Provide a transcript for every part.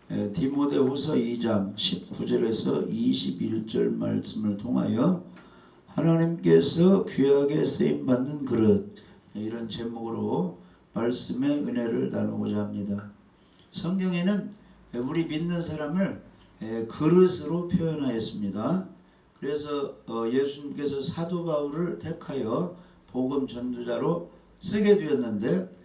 디모데후서 2장 19절에서 21절 말씀을 통하여 하나님께서 귀하게 쓰임받는 그릇, 이런 제목으로 말씀의 은혜를 나누고자 합니다. 성경에는 우리 믿는 사람을 그릇으로 표현하였습니다. 그래서 예수님께서 사도 바울을 택하여 복음 전도자로 쓰게 되었는데,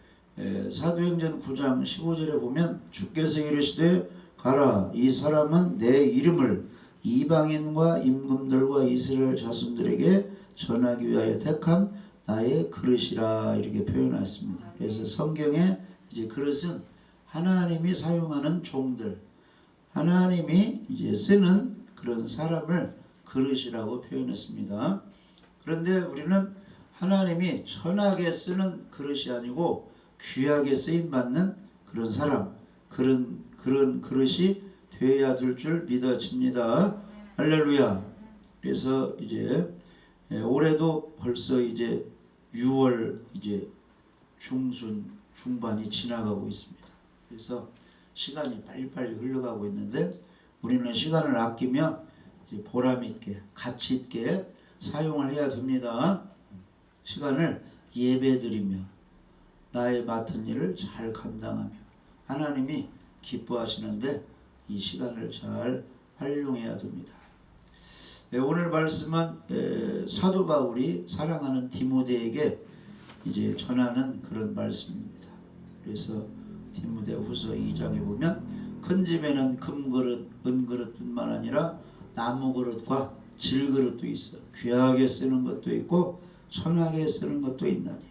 사도행전 9장 15절에 보면 주께서 이르시되 가라, 이 사람은 내 이름을 이방인과 임금들과 이스라엘 자손들에게 전하기 위하여 택한 나의 그릇이라, 이렇게 표현했습니다. 그래서 성경에 이제 그릇은 하나님이 사용하는 종들, 하나님이 이제 쓰는 그런 사람을 그릇이라고 표현했습니다. 그런데 우리는 하나님이 천하게 쓰는 그릇이 아니고 귀하게 쓰임받는 그런 사람, 그런 그릇이 되어야 될 줄 믿어집니다. 할렐루야. 그래서 이제 올해도 벌써 이제 6월 이제 중반이 지나가고 있습니다. 그래서 시간이 빨리빨리 흘러가고 있는데, 우리는 시간을 아끼며 이제 보람 있게, 가치 있게 사용을 해야 됩니다. 시간을 예배드리며 나의 맡은 일을 잘 감당하며 하나님이 기뻐하시는데 이 시간을 잘 활용해야 됩니다. 오늘 말씀은 사도 바울이 사랑하는 디모데에게 이제 전하는 그런 말씀입니다. 그래서 디모데후서 2장에 보면 큰 집에는 금그릇, 은그릇뿐만 아니라 나무그릇과 질그릇도 있어 귀하게 쓰는 것도 있고 천하게 쓰는 것도 있나니,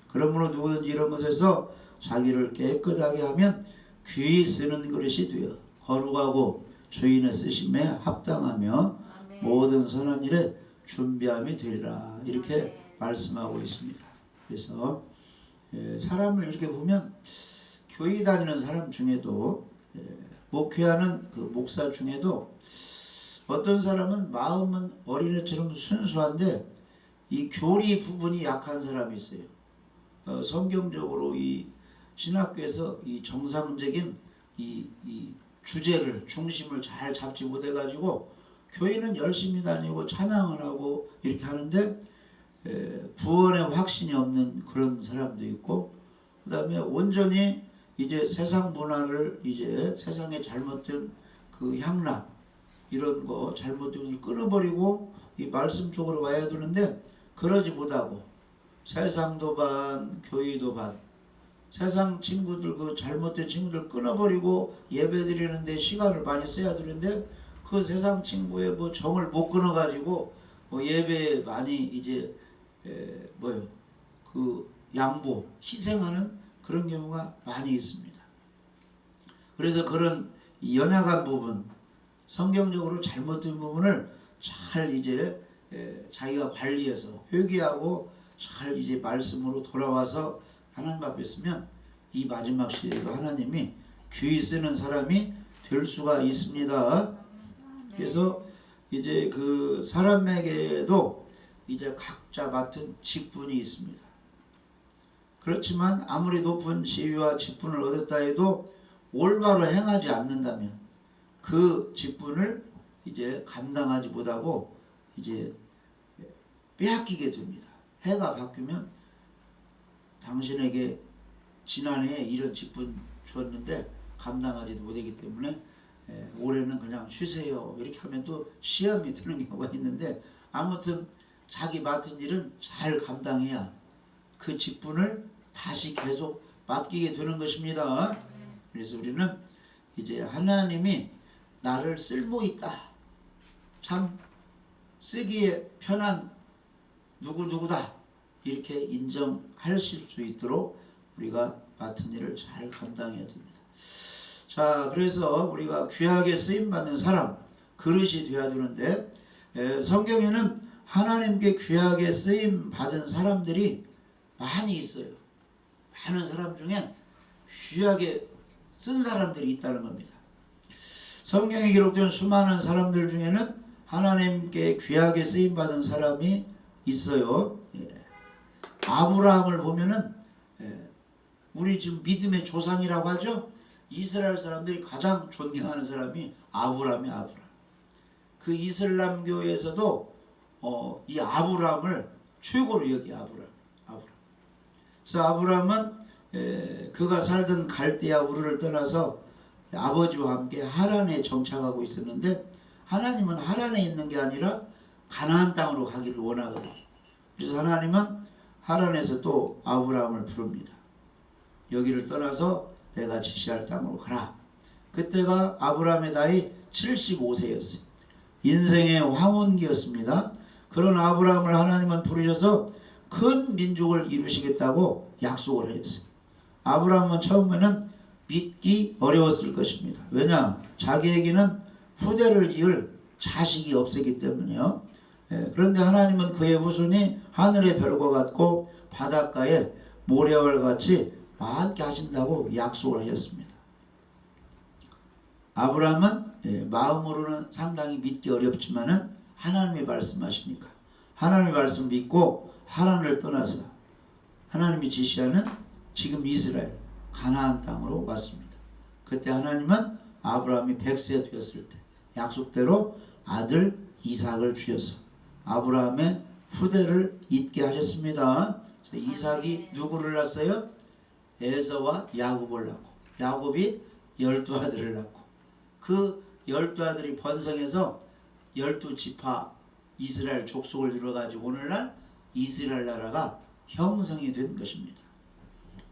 그러므로 누구든지 이런 것에서 자기를 깨끗하게 하면 귀히 쓰는 그릇이 되어 거룩하고 주인의 쓰심에 합당하며 아멘. 모든 선한 일에 준비함이 되리라, 이렇게 아멘. 말씀하고 있습니다. 그래서 사람을 이렇게 보면 교회 다니는 사람 중에도 목회하는 그 목사 중에도 어떤 사람은 마음은 어린애처럼 순수한데 이 교리 부분이 약한 사람이 있어요. 성경적으로 이 신학교에서 이 정상적인 이 주제를, 중심을 잘 잡지 못해가지고 교회는 열심히 다니고 찬양을 하고 이렇게 하는데 구원의 확신이 없는 그런 사람도 있고, 그 다음에 온전히 이제 세상 문화를, 이제 세상의 잘못된 그 향락 이런 거 잘못된 것을 끊어버리고 이 말씀 쪽으로 와야 되는데 그러지 못하고 세상도 반, 교회도 반, 세상 친구들, 그 잘못된 친구들 끊어버리고 예배드리는데 시간을 많이 써야 되는데 그 세상 친구의 뭐 정을 못 끊어가지고 뭐 예배에 많이 이제 그 양보, 희생하는 그런 경우가 많이 있습니다. 그래서 그런 연약한 부분, 성경적으로 잘못된 부분을 잘 이제 자기가 관리해서 회개하고 잘 이제 말씀으로 돌아와서 하나님 앞에 있으면 이 마지막 시대에도 하나님이 귀히 쓰는 사람이 될 수가 있습니다. 그래서 이제 그 사람에게도 이제 각자 맡은 직분이 있습니다. 그렇지만 아무리 높은 지위와 직분을 얻었다 해도 올바로 행하지 않는다면 그 직분을 이제 감당하지 못하고 이제 빼앗기게 됩니다. 해가 바뀌면 당신에게 지난해에 이런 직분 주었는데 감당하지도 못하기 때문에 올해는 그냥 쉬세요, 이렇게 하면 또 시험이 드는 경우가 있는데, 아무튼 자기 맡은 일은 잘 감당해야 그 직분을 다시 계속 맡기게 되는 것입니다. 그래서 우리는 이제 하나님이 나를 쓸모있다, 참 쓰기에 편한 누구누구다, 이렇게 인정하실 수 있도록 우리가 맡은 일을 잘 감당해야 됩니다. 자, 그래서 우리가 귀하게 쓰임받는 사람, 그릇이 되어야 되는데, 성경에는 하나님께 귀하게 쓰임받은 사람들이 많이 있어요. 많은 사람 중에 귀하게 쓴 사람들이 있다는 겁니다. 성경에 기록된 수많은 사람들 중에는 하나님께 귀하게 쓰임받은 사람이 있어요. 아브라함을 보면은 우리 지금 믿음의 조상이라고 하죠. 이스라엘 사람들이 가장 존경하는 사람이 아브라함이 아브라함. 그 이슬람교에서도 이 아브라함을 최고로 여기 아브라함. 그래서 아브라함은 그가 살던 갈대아 우르를 떠나서 아버지와 함께 하란에 정착하고 있었는데 하나님은 하란에 있는 게 아니라 가나안 땅으로 가기를 원하거든요. 그래서 하나님은 하란에서 또 아브라함을 부릅니다. 여기를 떠나서 내가 지시할 땅으로 가라. 그때가 아브라함의 나이 75세였어요. 인생의 황혼기였습니다. 그런 아브라함을 하나님은 부르셔서 큰 민족을 이루시겠다고 약속을 하셨어요. 아브라함은 처음에는 믿기 어려웠을 것입니다. 왜냐? 자기에게는 후대를 이을 자식이 없었기 때문이요. 그런데 하나님은 그의 후손이 하늘의 별과 같고 바닷가의 모래와 같이 많게 하신다고 약속을 하셨습니다. 아브라함은 마음으로는 상당히 믿기 어렵지만은 하나님이 말씀하시니까 하나님의 말씀 믿고 하란을 떠나서 하나님이 지시하는 지금 이스라엘 가나안 땅으로 왔습니다. 그때 하나님은 아브라함이 100세 되었을 때 약속대로 아들 이삭을 주셔서 아브라함의 후대를 잇게 하셨습니다. 그래서 이삭이 누구를 낳았어요? 에서와 야곱을 낳고 야곱이 12아들을 낳고 그 12아들이 번성해서 12지파 이스라엘 족속을 이루어가지고 오늘날 이스라엘 나라가 형성이 된 것입니다.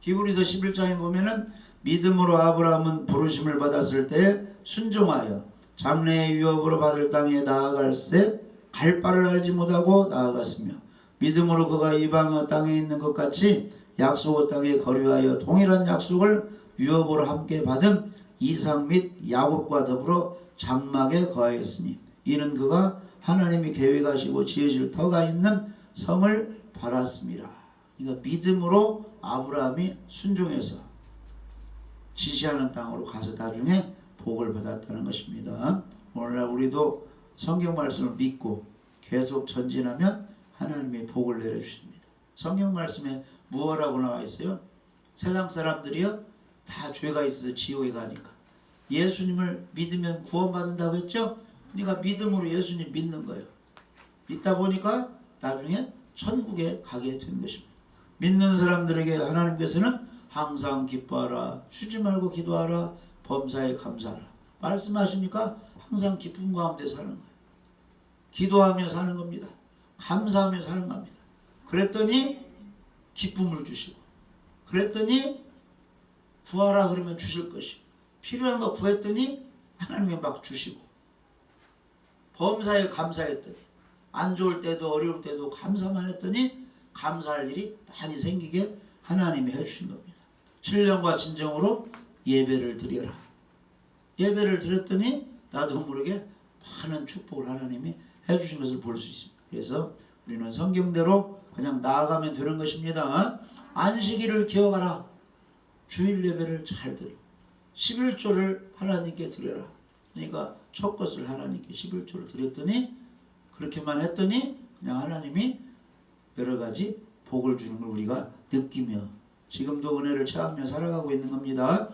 히브리서 11장에 보면은 믿음으로 아브라함은 부르심을 받았을 때 순종하여 장래의 유업으로 받을 땅에 나아갈새 갈 바를 알지 못하고 나아갔으며 믿음으로 그가 이방의 땅에 있는 것 같이 약속의 땅에 거류하여 동일한 약속을 유업으로 함께 받은 이삭 및 야곱과 더불어 장막에 거하였으니 이는 그가 하나님이 계획하시고 지으실 터가 있는 성을 바랐습니다. 그러니까 믿음으로 아브라함이 순종해서 지시하는 땅으로 가서 나중에 복을 받았다는 것입니다. 오늘날 우리도 성경 말씀을 믿고 계속 전진하면 하나님이 복을 내려주십니다. 성경 말씀에 무엇이라고 나와 있어요? 세상 사람들이요 다 죄가 있어서 지옥에 가니까 예수님을 믿으면 구원받는다고 했죠? 그러니까 믿음으로 예수님 믿는 거예요. 믿다 보니까 나중에 천국에 가게 된 것입니다. 믿는 사람들에게 하나님께서는 항상 기뻐하라, 쉬지 말고 기도하라, 범사에 감사하라 말씀하시니까 항상 기쁨 가운데 사는 거예요. 기도하며 사는 겁니다. 감사하며 사는 겁니다. 그랬더니 기쁨을 주시고 그랬더니 구하라 그러면 주실 것이고 필요한 거 구했더니 하나님이 막 주시고 범사에 감사했더니 안 좋을 때도 어려울 때도 감사만 했더니 감사할 일이 많이 생기게 하나님이 해주신 겁니다. 신령과 진정으로 예배를 드려라. 예배를 드렸더니 나도 모르게 많은 축복을 하나님이 해주신 것을 볼 수 있습니다. 그래서 우리는 성경대로 그냥 나아가면 되는 것입니다. 안식일을 기억하라. 주일 예배를 잘 드리고 11조를 하나님께 드려라. 그러니까 첫 것을 하나님께 11조를 드렸더니 그렇게만 했더니 그냥 하나님이 여러 가지 복을 주는 걸 우리가 느끼며 지금도 은혜를 체험하며 살아가고 있는 겁니다.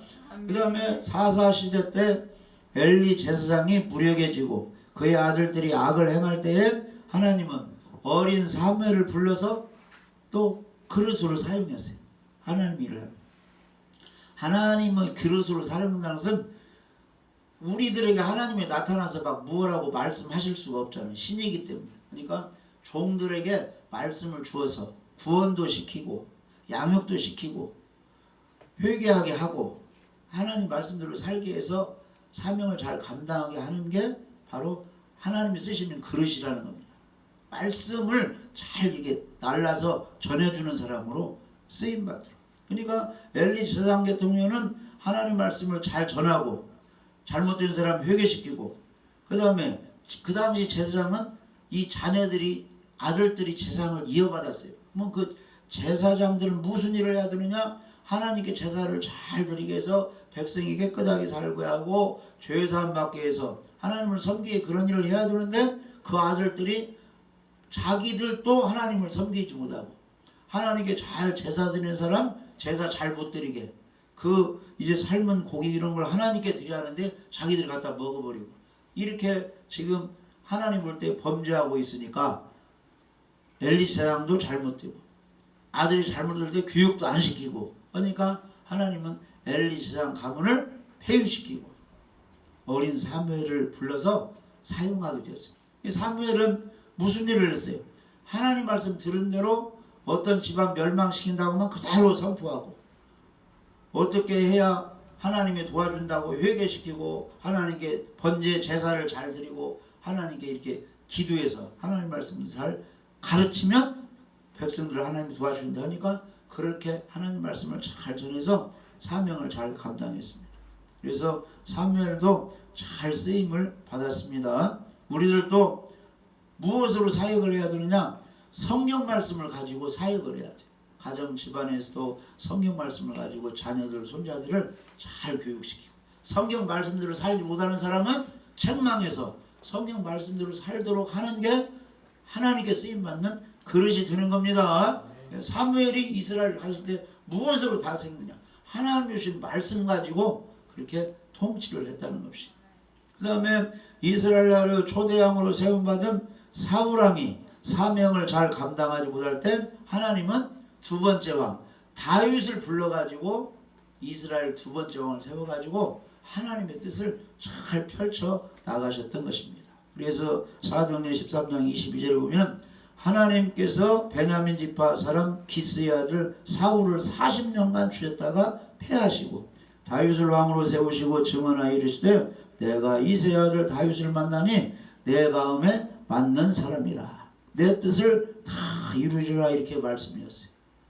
그 다음에 사사 시대 때 엘리 제사장이 무력해지고 그의 아들들이 악을 행할 때에 하나님은 어린 사무엘을 불러서 또 그릇으로 사용했어요. 하나님 일을 합니다. 하나님의 그릇으로 사용한다는 것은 우리들에게 하나님이 나타나서 막 무엇라고 말씀하실 수가 없잖아요. 신이기 때문에. 그러니까 종들에게 말씀을 주어서 구원도 시키고 양육도 시키고 회개하게 하고 하나님 말씀대로 살게 해서 사명을 잘 감당하게 하는 게 바로 하나님이 쓰시는 그릇이라는 겁니다. 말씀을 잘 이렇게 날라서 전해주는 사람으로 쓰임받도록. 그러니까 엘리 제사장 같은 경우는 하나님 말씀을 잘 전하고 잘못된 사람 회개시키고 그 다음에 그 당시 제사장은 이 자녀들이 아들들이 제사장을 이어받았어요. 그러면 그 제사장들은 무슨 일을 해야 되느냐? 하나님께 제사를 잘 드리게 해서 백성이 깨끗하게 살게 하고 죄사함 받게 해서 하나님을 섬기게 그런 일을 해야 되는데 그 아들들이 자기들도 하나님을 섬기지 못하고 하나님께 잘 제사 드리는 사람 제사 잘 못 드리게 그 이제 삶은 고기 이런 걸 하나님께 드려야 하는데 자기들이 갖다 먹어버리고 이렇게 지금 하나님 볼 때 범죄하고 있으니까 엘리 제사장도 잘못되고 아들이 잘못될 때 교육도 안 시키고 그러니까 하나님은 엘리 제사장 가문을 폐위시키고 어린 사무엘을 불러서 사용하게 되었어요. 이 사무엘은 무슨 일을 했어요? 하나님 말씀 들은 대로 어떤 집안 멸망시킨다고 하면 그대로 선포하고 어떻게 해야 하나님이 도와준다고 회개시키고 하나님께 번제 제사를 잘 드리고 하나님께 이렇게 기도해서 하나님 말씀을 잘 가르치면 백성들을 하나님이 도와준다 하니까 그렇게 하나님 말씀을 잘 전해서 사명을 잘 감당했습니다. 그래서 사무엘도 잘 쓰임을 받았습니다. 우리들도 무엇으로 사역을 해야 되느냐? 성경 말씀을 가지고 사역을 해야 돼. 가정 집안에서도 성경 말씀을 가지고 자녀들 손자들을 잘 교육시키고 성경 말씀대로 살지 못하는 사람은 책망해서 성경 말씀대로 살도록 하는 게 하나님께 쓰임받는 그릇이 되는 겁니다. 사무엘이 이스라엘을 갔을 때 무엇으로 다스렸느냐? 하나님 주신 말씀 가지고 그렇게 통치를 했다는 것이. 그 다음에 이스라엘 나라의 초대왕으로 세움받은 사울왕이 사명을 잘 감당하지 못할 때 하나님은 두 번째 왕 다윗을 불러가지고 이스라엘 두 번째 왕을 세워가지고 하나님의 뜻을 잘 펼쳐 나가셨던 것입니다. 그래서 사도행전 13장 22절에 보면 하나님께서 베냐민 지파 사람 기스의 아들 사울을 40년간 주셨다가 패하시고 다윗을 왕으로 세우시고 증언하여 이르시되 내가 이새의 아들 다윗을 만나니 내 마음에 맞는 사람이라 내 뜻을 다 이루리라 이렇게 말씀이었어요.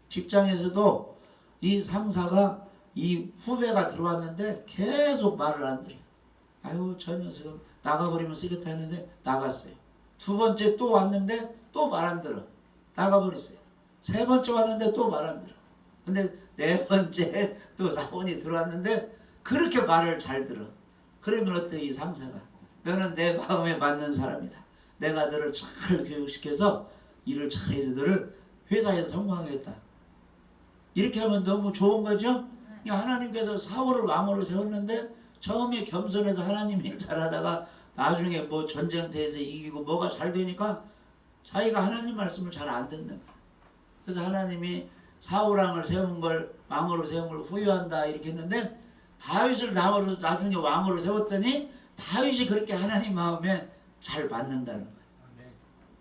직장에서도 이 상사가 이 후배가 들어왔는데 계속 말을 안 들어요. 아유 저 녀석은 나가버리면 쓰겠다 했는데 나갔어요. 두 번째 또 왔는데 또 말 안 들어. 나가버렸어요. 세 번째 왔는데 또 말 안 들어. 근데 네 번째 또 사원이 들어왔는데 그렇게 말을 잘 들어. 그러면 어때 이 상사가? 너는 내 마음에 맞는 사람이다. 내가 너를 잘 교육시켜서 일을 잘해서 너를 회사에서 성공하겠다. 이렇게 하면 너무 좋은 거죠? 하나님께서 사울을 왕으로 세웠는데 처음에 겸손해서 하나님 일 잘하다가 나중에 뭐 전쟁터에서 이기고 뭐가 잘 되니까 자기가 하나님 말씀을 잘 안 듣는 거야. 그래서 하나님이 사울왕을 세운 걸 왕으로 세운 걸 후회한다 이렇게 했는데 다윗을 나중에 왕으로 세웠더니 다윗이 그렇게 하나님 마음에 잘 받는다는 거야.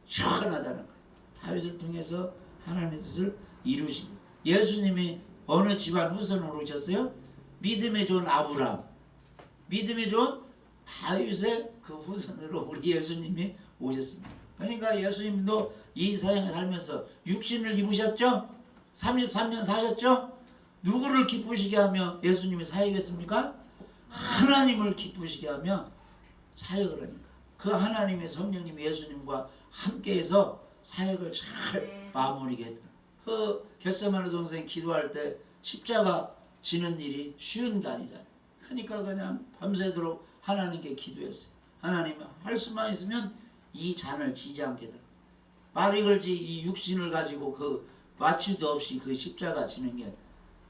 시원하다는 거야. 다윗을 통해서 하나님의 뜻을 이루시고 예수님이 어느 집안 후손으로 오셨어요? 믿음에 좋은 아브라함, 믿음에 좋은 다윗의 그 후손으로 우리 예수님이 오셨습니다. 그러니까 예수님도 이 세상에 살면서 육신을 입으셨죠? 33년 사셨죠? 누구를 기쁘시게 하며 예수님이 사역했습니까? 하나님을 기쁘시게 하며 사역을 하니까 그 하나님의 성령님 예수님과 함께해서 사역을 잘 마무리게 했다. 그 겟세마네 동생 기도할 때 십자가 지는 일이 쉬운 게 아니잖아요. 그러니까 그냥 밤새도록 하나님께 기도했어요. 하나님 할 수만 있으면 이 잔을 지지 않게 해달라. 말이 걸지 이 육신을 가지고 그 마취도 없이 그 십자가 지는 게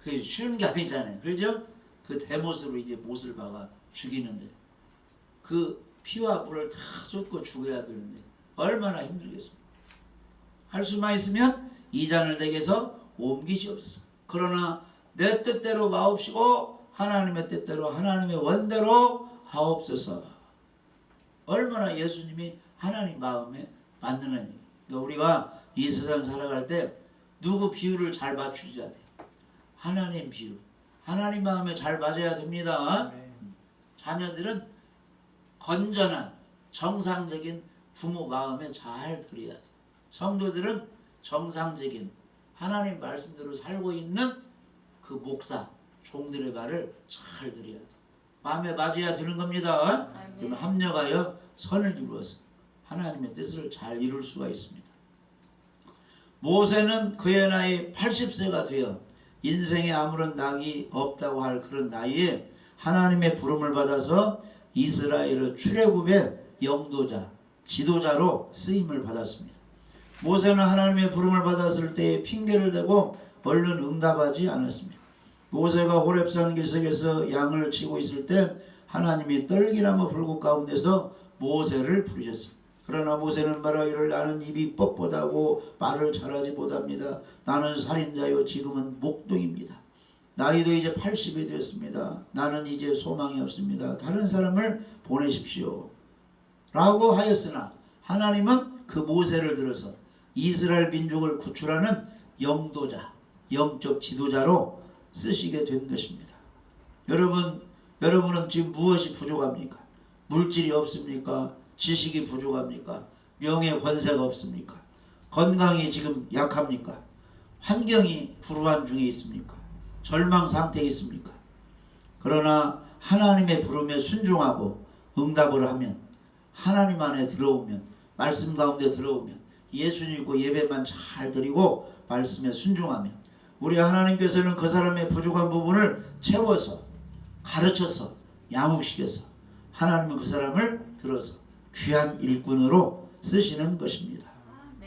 그게 쉬운 게 아니잖아요. 그렇죠? 그 대못으로 이제 못을 박아 죽이는데 그 피와 물을 다 쏟고 죽어야 되는데 얼마나 힘들겠습니까? 할 수만 있으면 이 잔을 내게서 옮기시옵소서. 그러나 내 뜻대로 마옵시고 하나님의 뜻대로 하나님의 원대로 하옵소서. 얼마나 예수님이 하나님 마음에 맞는 하나님. 그러니까 우리가 이 세상 살아갈 때 누구 비유를 잘 맞추셔야 돼요. 하나님 비유. 하나님 마음에 잘 맞아야 됩니다. 자녀들은 건전한 정상적인 부모 마음에 잘 들어야 돼. 성도들은 정상적인 하나님 말씀대로 살고 있는 그 목사, 종들의 말을 잘 들어야 돼. 마음에 맞아야 되는 겁니다. 그럼 합력하여 선을 이루어서 하나님의 뜻을 잘 이룰 수가 있습니다. 모세는 그의 나이 80세가 되어 인생에 아무런 낙이 없다고 할 그런 나이에 하나님의 부름을 받아서 이스라엘의 출애굽의 영도자, 지도자로 쓰임을 받았습니다. 모세는 하나님의 부름을 받았을 때 핑계를 대고 얼른 응답하지 않았습니다. 모세가 호렙산 기슭에서 양을 치고 있을 때 하나님이 떨기나무 불꽃 가운데서 모세를 부르셨습니다. 그러나 모세는 말하기를 나는 입이 뻣뻣하고 말을 잘하지 못합니다. 나는 살인자요 지금은 목동입니다. 나이도 이제 80이 되었습니다. 나는 이제 소망이 없습니다. 다른 사람을 보내십시오. 라고 하였으나 하나님은 그 모세를 들어서 이스라엘 민족을 구출하는 영도자, 영적 지도자로 쓰시게 된 것입니다. 여러분은 지금 무엇이 부족합니까? 물질이 없습니까? 지식이 부족합니까? 명예 권세가 없습니까? 건강이 지금 약합니까? 환경이 불우한 중에 있습니까? 절망 상태에 있습니까? 그러나 하나님의 부름에 순종하고 응답을 하면, 하나님 안에 들어오면, 말씀 가운데 들어오면, 예수 믿고 예배만 잘 드리고 말씀에 순종하면 우리 하나님께서는 그 사람의 부족한 부분을 채워서 가르쳐서 양육시켜서 하나님은 그 사람을 들어서 귀한 일꾼으로 쓰시는 것입니다.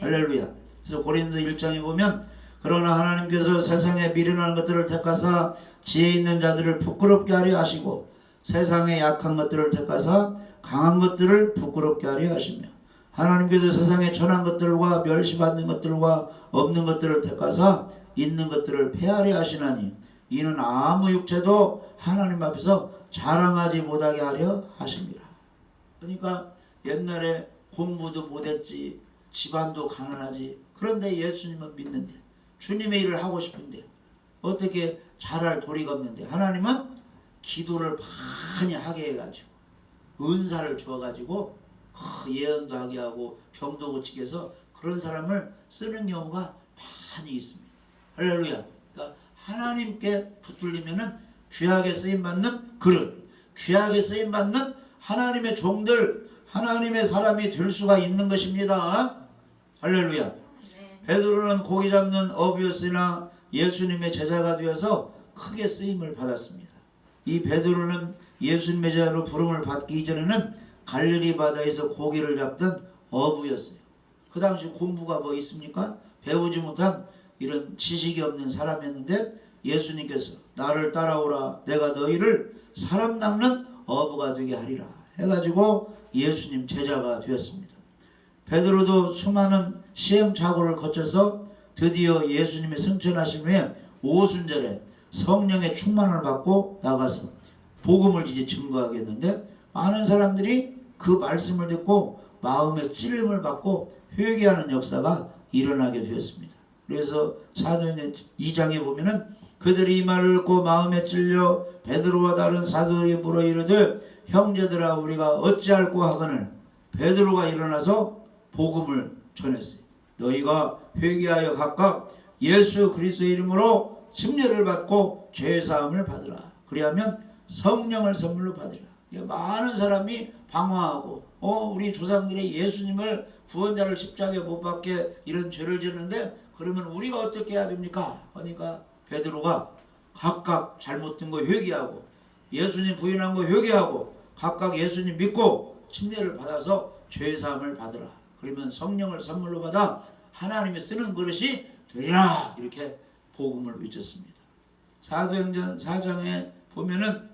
할렐루야. 그래서 고린도 1장에 보면 그러나 하나님께서 세상에 미련한 것들을 택하사 지혜 있는 자들을 부끄럽게 하려 하시고 세상에 약한 것들을 택하사 강한 것들을 부끄럽게 하려 하시며 하나님께서 세상에 천한 것들과 멸시받는 것들과 없는 것들을 택하사 있는 것들을 폐하려 하시나니 이는 아무 육체도 하나님 앞에서 자랑하지 못하게 하려 하십니다. 그러니까 옛날에 공부도 못했지, 집안도 가난하지, 그런데 예수님은 믿는데, 주님의 일을 하고 싶은데 어떻게 잘할 도리가 없는데 하나님은 기도를 많이 하게 해가지고 은사를 주어가지고 예언도 하게 하고 병도 고치게 해서 그런 사람을 쓰는 경우가 많이 있습니다. 할렐루야. 그러니까 하나님께 붙들리면은 귀하게 쓰임받는 그릇, 귀하게 쓰임받는 하나님의 종들, 하나님의 사람이 될 수가 있는 것입니다. 할렐루야. 베드로는 고기 잡는 어부였으나 예수님의 제자가 되어서 크게 쓰임을 받았습니다. 이 베드로는 예수님의 제자로 부름을 받기 이전에는 갈릴리 바다에서 고기를 잡던 어부였어요. 그 당시 공부가 뭐 있습니까? 배우지 못한 이런 지식이 없는 사람이었는데 예수님께서 나를 따라오라, 내가 너희를 사람 낚는 어부가 되게 하리라 해가지고 예수님 제자가 되었습니다. 베드로도 수많은 시행착오를 거쳐서 드디어 예수님의 승천하신 후에 오순절에 성령의 충만을 받고 나가서 복음을 이제 증거하겠는데 많은 사람들이 그 말씀을 듣고 마음의 찔림을 받고 회개하는 역사가 일어나게 되었습니다. 그래서 사도행전 2장에 보면은 그들이 이 말을 듣고 마음에 찔려 베드로와 다른 사도에게 물어 이르되 형제들아 우리가 어찌할꼬 하거늘 베드로가 일어나서 복음을 전했어요. 너희가 회개하여 각각 예수 그리스도의 이름으로 침례를 받고 죄사함을 받으라. 그리하면 성령을 선물로 받으라. 많은 사람이 방황하고 우리 조상들이 예수님을 구원자를 십자가에 못 박게 이런 죄를 지었는데 그러면 우리가 어떻게 해야 됩니까? 그러니까 베드로가 각각 잘못된 거 회개하고 예수님 부인한 거 회개하고 각각 예수님 믿고 침례를 받아서 죄사함을 받으라. 그러면 성령을 선물로 받아 하나님이 쓰는 그릇이 되리라. 이렇게 복음을 외쳤습니다. 사도행전 4장에 보면은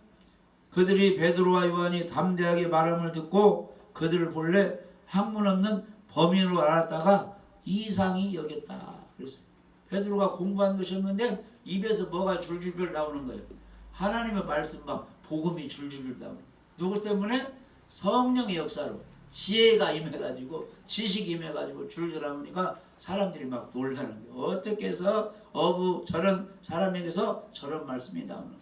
그들이 베드로와 요한이 담대하게 말함을 듣고 그들을 본래 학문 없는 범인으로 알았다가 이상히 여겼다. 그랬어요. 베드로가 공부한 것이 없는데 입에서 뭐가 줄줄줄 나오는 거예요. 하나님의 말씀 막 복음이 줄줄줄 나오는 거예요. 누구 때문에? 성령의 역사로 지혜가 임해가지고 지식이 임해가지고 줄줄 나오니까 사람들이 막 놀라는 거예요. 어떻게 해서 어부 저런 사람에게서 저런 말씀이 나오는 거예요.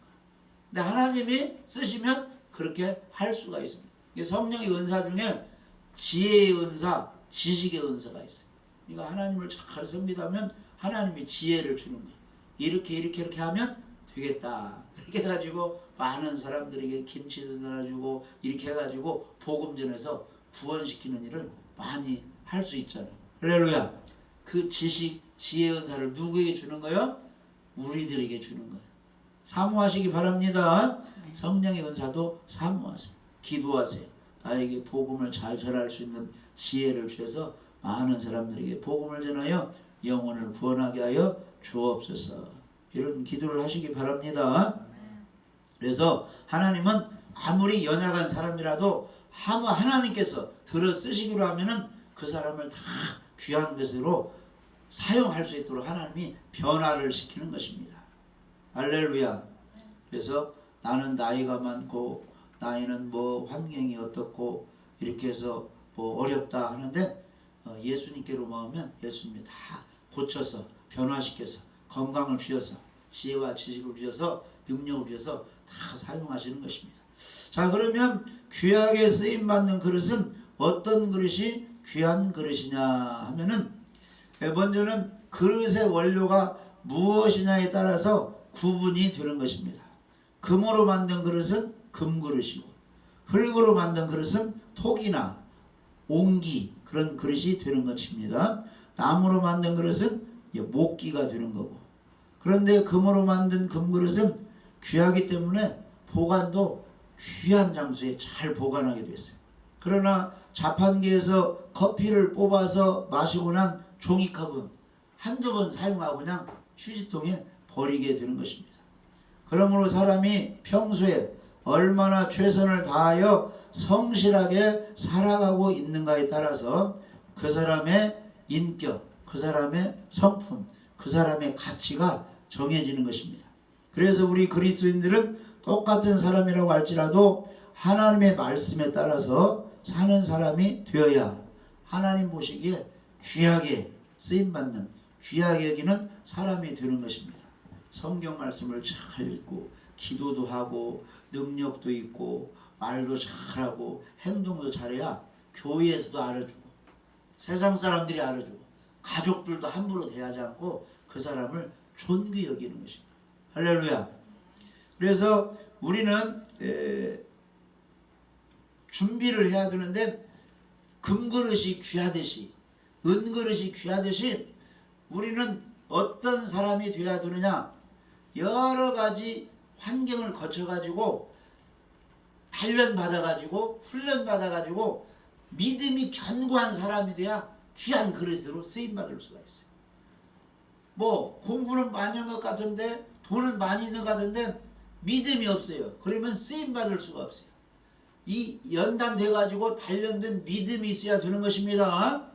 근데 하나님이 쓰시면 그렇게 할 수가 있습니다. 성령의 은사 중에 지혜의 은사, 지식의 은사가 있어요. 그러니까 하나님을 잘 섬기다면 하나님이 지혜를 주는 거예요. 이렇게 하면 되겠다. 그렇게 해가지고 많은 사람들에게 김치도 나눠주고 이렇게 해가지고 복음 전해서 구원시키는 일을 많이 할 수 있잖아요. 할렐루야. 그 지식, 지혜의 은사를 누구에게 주는 거예요? 우리들에게 주는 거예요. 사모하시기 바랍니다. 성령의 은사도 사모하세요. 기도하세요. 나에게 복음을 잘 전할 수 있는 지혜를 주셔서 많은 사람들에게 복음을 전하여 영혼을 구원하게 하여 주옵소서. 이런 기도를 하시기 바랍니다. 그래서 하나님은 아무리 연약한 사람이라도 하나님께서 들어 쓰시기로 하면은 그 사람을 다 귀한 것으로 사용할 수 있도록 하나님이 변화를 시키는 것입니다. 할렐루야. 그래서 나는 나이가 많고 나이는 뭐 환경이 어떻고 이렇게 해서 뭐 어렵다 하는데 예수님께로 모으면 예수님이 다 고쳐서 변화시켜서 건강을 주셔서 지혜와 지식을 주셔서 능력을 주셔서 다 사용하시는 것입니다. 자, 그러면 귀하게 쓰임받는 그릇은 어떤 그릇이 귀한 그릇이냐 하면은 먼저는 그릇의 원료가 무엇이냐에 따라서 구분이 되는 것입니다. 금으로 만든 그릇은 금그릇이고 흙으로 만든 그릇은 톡이나 옹기 그런 그릇이 되는 것입니다. 나무로 만든 그릇은 목기가 되는 거고, 그런데 금으로 만든 금그릇은 귀하기 때문에 보관도 귀한 장소에 잘 보관하게 됐어요. 그러나 자판기에서 커피를 뽑아서 마시고 난 종이컵은 한두 번 사용하고 그냥 휴지통에 버리게 되는 것입니다. 그러므로 사람이 평소에 얼마나 최선을 다하여 성실하게 살아가고 있는가에 따라서 그 사람의 인격, 그 사람의 성품, 그 사람의 가치가 정해지는 것입니다. 그래서 우리 그리스도인들은 똑같은 사람이라고 할지라도 하나님의 말씀에 따라서 사는 사람이 되어야 하나님 보시기에 귀하게 쓰임받는, 귀하게 여기는 사람이 되는 것입니다. 성경 말씀을 잘 읽고 기도도 하고 능력도 있고 말도 잘하고 행동도 잘해야 교회에서도 알아주고 세상 사람들이 알아주고 가족들도 함부로 대하지 않고 그 사람을 존귀 여기는 것입니다. 할렐루야. 그래서 우리는 준비를 해야 되는데 금그릇이 귀하듯이 은그릇이 귀하듯이 우리는 어떤 사람이 되어야 되느냐, 여러 가지 환경을 거쳐가지고 단련받아가지고 훈련받아가지고 믿음이 견고한 사람이 돼야 귀한 그릇으로 쓰임받을 수가 있어요. 뭐 공부는 많이 한 것 같은데 돈은 많이 있는 것 같은데 믿음이 없어요. 그러면 쓰임받을 수가 없어요. 이 연단돼가지고 단련된 믿음이 있어야 되는 것입니다.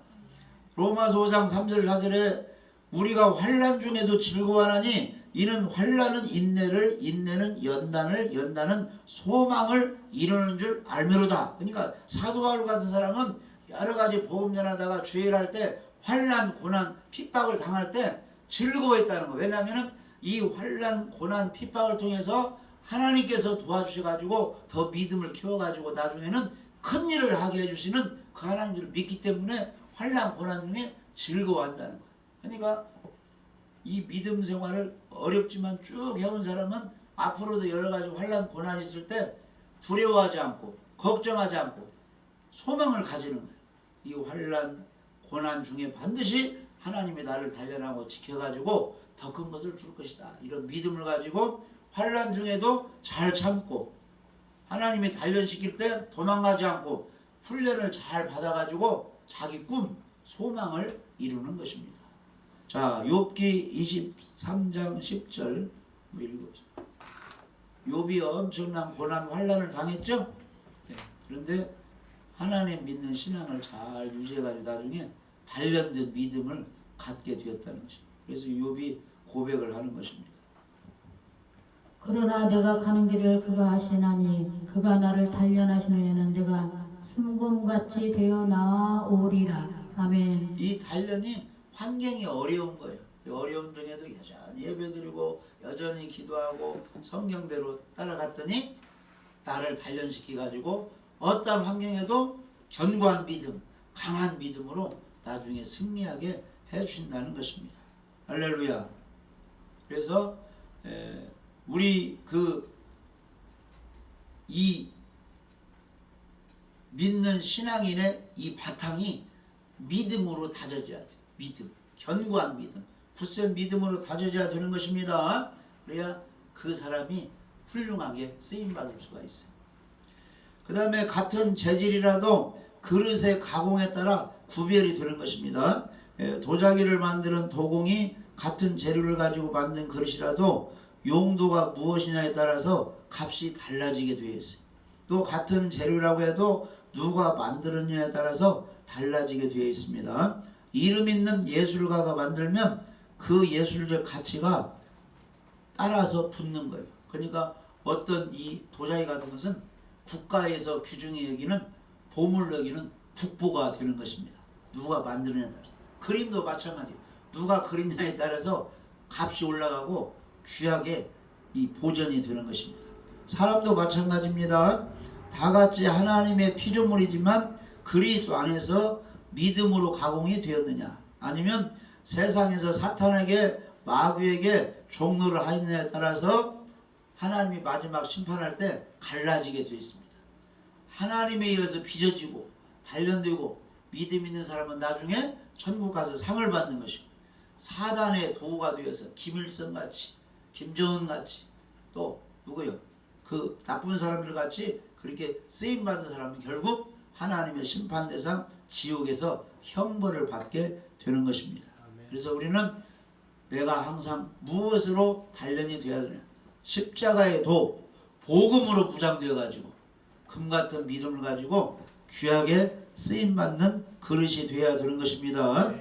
로마서 5장 3절 4절에 우리가 환난 중에도 즐거워하나니 이는 환난은 인내를, 인내는 연단을, 연단은 소망을 이루는 줄 알미로다. 그러니까 사도 바울 같은 사람은 여러 가지 복음 전하다가 주의를 할 때 환난, 고난, 핍박을 당할 때 즐거워했다는 거예요. 왜냐하면 이 환난, 고난, 핍박을 통해서 하나님께서 도와주셔가지고 더 믿음을 키워가지고 나중에는 큰 일을 하게 해주시는 그 하나님을 믿기 때문에 환난, 고난 중에 즐거워한다는 거예요. 그러니까 이 믿음 생활을 어렵지만 쭉 해온 사람은 앞으로도 여러 가지 환난, 고난이 있을 때 두려워하지 않고 걱정하지 않고 소망을 가지는 거예요. 이 환난, 고난 중에 반드시 하나님이 나를 단련하고 지켜가지고 더 큰 것을 줄 것이다. 이런 믿음을 가지고 환난 중에도 잘 참고 하나님이 단련시킬 때 도망가지 않고 훈련을 잘 받아가지고 자기 꿈, 소망을 이루는 것입니다. 자, 욥기 23장 10절 읽어보세요. 욥이 엄청난 고난, 환난을 당했죠? 네. 그런데 하나님 믿는 신앙을 잘 유지해가지고 나중에 단련된 믿음을 갖게 되었다는 것입니다. 그래서 욥이 고백을 하는 것입니다. 그러나 내가 가는 길을 그가 아시나니 그가 나를 단련하신 후에는 내가 숨곰같이 되어 나아오리라. 아멘. 이 단련이 환경이 어려운 거예요. 어려운 중에도 여전히 예배드리고 여전히 기도하고 성경대로 따라갔더니 나를 단련시켜가지고 어떤 환경에도 견고한 믿음, 강한 믿음으로 나중에 승리하게 해주신다는 것입니다. 할렐루야. 그래서 우리 이 믿는 신앙인의 이 바탕이 믿음으로 다져져야 돼요. 믿음, 견고한 믿음, 굳센 믿음으로 다져져야 되는 것입니다. 그래야 그 사람이 훌륭하게 쓰임받을 수가 있어요. 그 다음에 같은 재질이라도 그릇의 가공에 따라 구별이 되는 것입니다. 도자기를 만드는 도공이 같은 재료를 가지고 만든 그릇이라도 용도가 무엇이냐에 따라서 값이 달라지게 되어 있어요. 또 같은 재료라고 해도 누가 만들었냐에 따라서 달라지게 되어 있습니다. 이름 있는 예술가가 만들면 그 예술적 가치가 따라서 붙는 거예요. 그러니까 어떤 이 도자기 같은 것은 국가에서 규정에 여기는 보물 여기는 국보가 되는 것입니다. 누가 만드느냐에 따라서. 그림도 마찬가지예요. 누가 그리냐에 따라서 값이 올라가고 귀하게 이 보존이 되는 것입니다. 사람도 마찬가지입니다. 다 같이 하나님의 피조물이지만 그리스도 안에서 믿음으로 가공이 되었느냐, 아니면 세상에서 사탄에게 마귀에게 종로를 하였느냐에 따라서 하나님이 마지막 심판할 때 갈라지게 되어 있습니다. 하나님에 의해서 빚어지고 단련되고 믿음 있는 사람은 나중에 천국 가서 상을 받는 것이고, 사단의 도구가 되어서 김일성같이 김정은같이 또 누구요? 그 나쁜 사람들 같이 그렇게 쓰임받은 사람은 결국 하나님의 심판 대상 지옥에서 형벌을 받게 되는 것입니다. 그래서 우리는 내가 항상 무엇으로 단련이 되어야 되냐, 십자가의 도 복음으로 무장되어 가지고 금같은 믿음을 가지고 귀하게 쓰임받는 그릇이 되어야 되는 것입니다.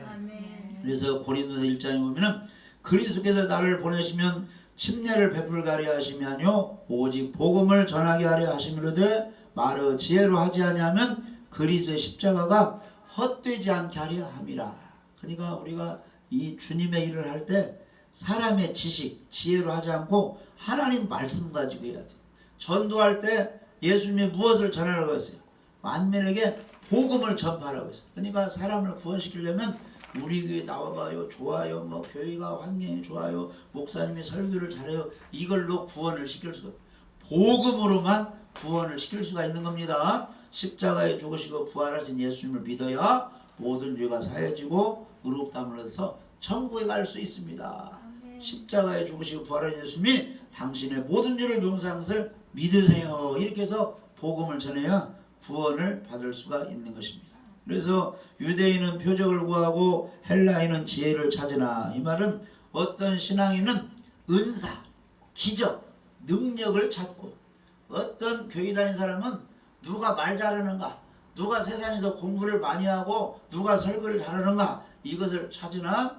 그래서 고린도서 1장에 보면은 그리스도께서 나를 보내시면 침례를 베풀게 하려 하심이 아니요 오직 복음을 전하게 하려 하심이로되 말을 지혜로 하지 아니하면 그리스도의 십자가가 헛되지 않게 하려 함이라. 그러니까 우리가 이 주님의 일을 할 때 사람의 지식, 지혜로 하지 않고 하나님 말씀 가지고 해야 돼. 전도할 때 예수님이 무엇을 전하라고 했어요? 만민에게 복음을 전파하라고 했어요. 그러니까 사람을 구원시키려면 우리 교회 나와봐요, 좋아요, 뭐 교회가 환경이 좋아요, 목사님이 설교를 잘해요, 이걸로 구원을 시킬 수가 없어요. 복음으로만 구원을 시킬 수가 있는 겁니다. 십자가에 죽으시고 부활하신 예수님을 믿어야 모든 죄가 사해지고 의롭다함을 얻어서 천국에 갈 수 있습니다. 십자가에 죽으시고 부활하신 예수님이 당신의 모든 죄를 용서하는 것을 믿으세요. 이렇게 해서 복음을 전해야 구원을 받을 수가 있는 것입니다. 그래서 유대인은 표적을 구하고 헬라인은 지혜를 찾으나, 이 말은 어떤 신앙인은 은사, 기적, 능력을 찾고, 어떤 교회 다니는 사람은 누가 말 잘하는가, 누가 세상에서 공부를 많이 하고 누가 설교를 잘하는가, 이것을 찾으나,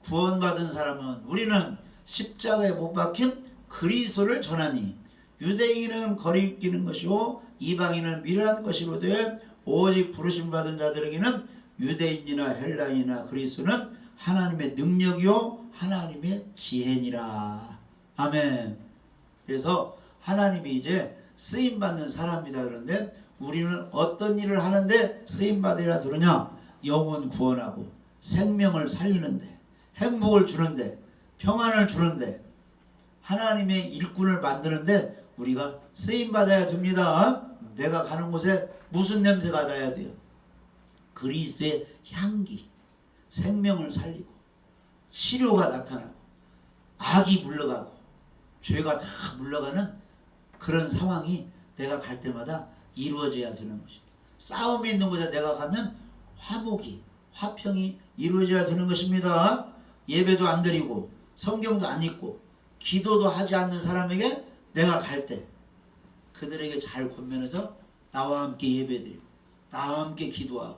구원받은 사람은 우리는 십자가에 못 박힌 그리스도를 전하니 유대인은 거리끼는 것이고 이방인은 미련한 것이로되 오직 부르심 받은 자들에게는 유대인이나 헬라인이나 그리스도는 하나님의 능력이요 하나님의 지혜니라. 아멘. 그래서 하나님이 이제 쓰임받는 사람이다. 그런데 우리는 어떤 일을 하는데 쓰임받으라 들으냐? 영혼 구원하고 생명을 살리는데, 행복을 주는데, 평안을 주는데, 하나님의 일꾼을 만드는데 우리가 쓰임받아야 됩니다. 내가 가는 곳에 무슨 냄새가 나야 돼요? 그리스도의 향기, 생명을 살리고 치료가 나타나고 악이 물러가고 죄가 다 물러가는 그런 상황이 내가 갈 때마다 이루어져야 되는 것입니다. 싸움이 있는 곳에 내가 가면 화목이, 화평이 이루어져야 되는 것입니다. 예배도 안 드리고 성경도 안 읽고 기도도 하지 않는 사람에게 내가 갈 때 그들에게 잘 권면해서 나와 함께 예배드리고 나와 함께 기도하고,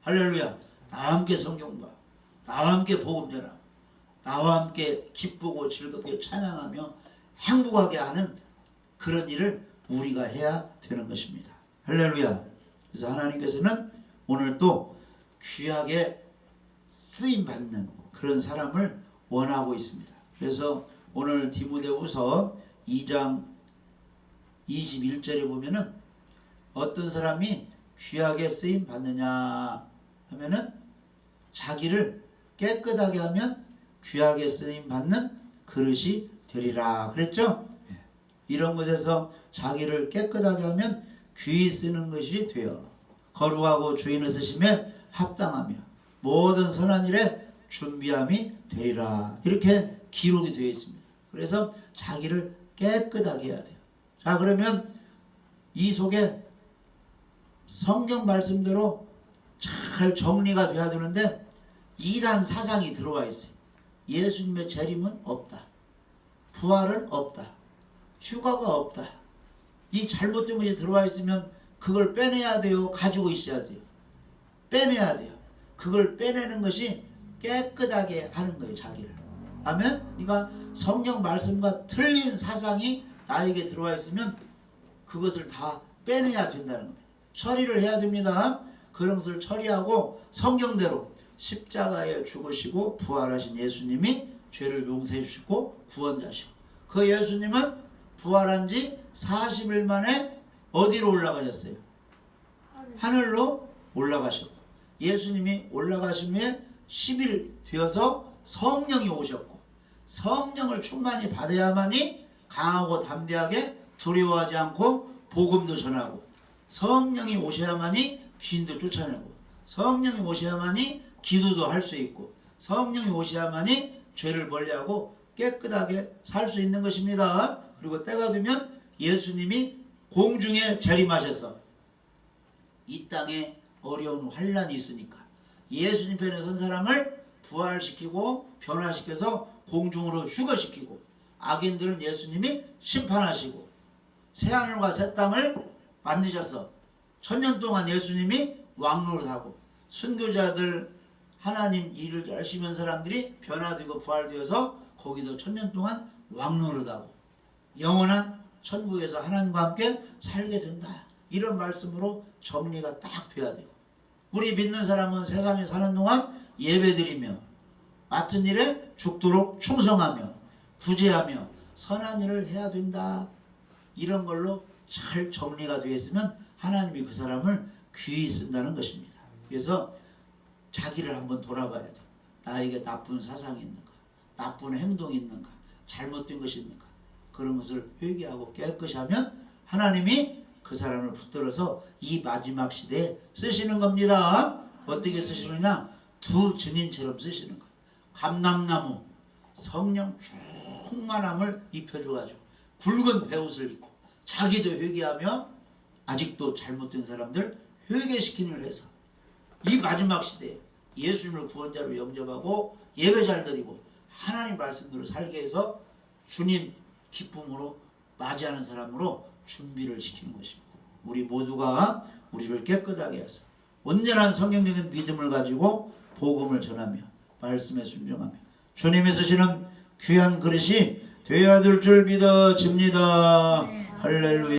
할렐루야, 나와 함께 성경과 나와 함께 복음 전하고 나와 함께 기쁘고 즐겁게 찬양하며 행복하게 하는 그런 일을 우리가 해야 되는 것입니다. 할렐루야. 그래서 하나님께서는 오늘 또 귀하게 쓰임받는 그런 사람을 원하고 있습니다. 그래서 오늘 디모데후서 2장 21절에 보면은 어떤 사람이 귀하게 쓰임 받느냐 하면은 자기를 깨끗하게 하면 귀하게 쓰임 받는 그릇이 되리라 그랬죠? 이런 것에서 자기를 깨끗하게 하면 귀히 쓰는 것이 되어 거룩하고 주인을 쓰심에 합당하며 모든 선한 일에 준비함이 되리라, 이렇게 기록이 되어 있습니다. 그래서 자기를 깨끗하게 해야 돼요. 자, 그러면 이 속에 성경 말씀대로 잘 정리가 돼야 되는데 이단 사상이 들어와 있어요. 예수님의 재림은 없다. 부활은 없다. 휴가가 없다. 이 잘못된 것이 들어와 있으면 그걸 빼내야 돼요? 가지고 있어야 돼요? 빼내야 돼요. 그걸 빼내는 것이 깨끗하게 하는 거예요. 자기를. 아멘? 그러니까 성경 말씀과 틀린 사상이 나에게 들어와 있으면 그것을 다 빼내야 된다는 겁니다. 처리를 해야 됩니다. 그런 것을 처리하고 성경대로 십자가에 죽으시고 부활하신 예수님이 죄를 용서해 주시고 구원자시고, 그 예수님은 부활한 지 40일 만에 어디로 올라가셨어요? 하늘로 올라가셨고, 예수님이 올라가신 후에 10일 되어서 성령이 오셨고, 성령을 충만히 받아야만이 강하고 담대하게 두려워하지 않고 복음도 전하고, 성령이 오셔야만이 귀신도 쫓아내고, 성령이 오셔야만이 기도도 할 수 있고, 성령이 오셔야만이 죄를 멀리하고 깨끗하게 살 수 있는 것입니다. 그리고 때가 되면 예수님이 공중에 재림하셔서 이 땅에 어려운 환란이 있으니까 예수님 편에 선 사람을 부활시키고 변화시켜서 공중으로 휴거시키고, 악인들은 예수님이 심판하시고, 새하늘과 새 땅을 만드셔서 천년 동안 예수님이 왕노릇하고, 순교자들 하나님 일을 열심히 한 사람들이 변화되고 부활되어서 거기서 천년 동안 왕노릇하고 영원한 천국에서 하나님과 함께 살게 된다. 이런 말씀으로 정리가 딱 돼야 돼요. 우리 믿는 사람은 세상에 사는 동안 예배드리며 맡은 일에 죽도록 충성하며 구제하며 선한 일을 해야 된다. 이런 걸로 잘 정리가 되어 있으면 하나님이 그 사람을 귀히 쓴다는 것입니다. 그래서 자기를 한번 돌아봐야 돼. 나에게 나쁜 사상이 있는가, 나쁜 행동이 있는가, 잘못된 것이 있는가, 그런 것을 회개하고 깨끗이 하면 하나님이 그 사람을 붙들어서 이 마지막 시대에 쓰시는 겁니다. 어떻게 쓰시느냐? 두 증인처럼 쓰시는 거예요. 감람나무 성령 충만함을 입혀줘가지고 붉은 베옷을 입고 자기도 회개하며 아직도 잘못된 사람들 회개시키는 일을 해서 이 마지막 시대에 예수님을 구원자로 영접하고 예배 잘 드리고 하나님 말씀대로 살게 해서 주님 기쁨으로 맞이하는 사람으로 준비를 시키는 것입니다. 우리 모두가 우리를 깨끗하게 해서 온전한 성경적인 믿음을 가지고 복음을 전하며 말씀에 순종하며 주님이 쓰시는 귀한 그릇이 되어야 될 줄 믿어집니다. 할렐루야.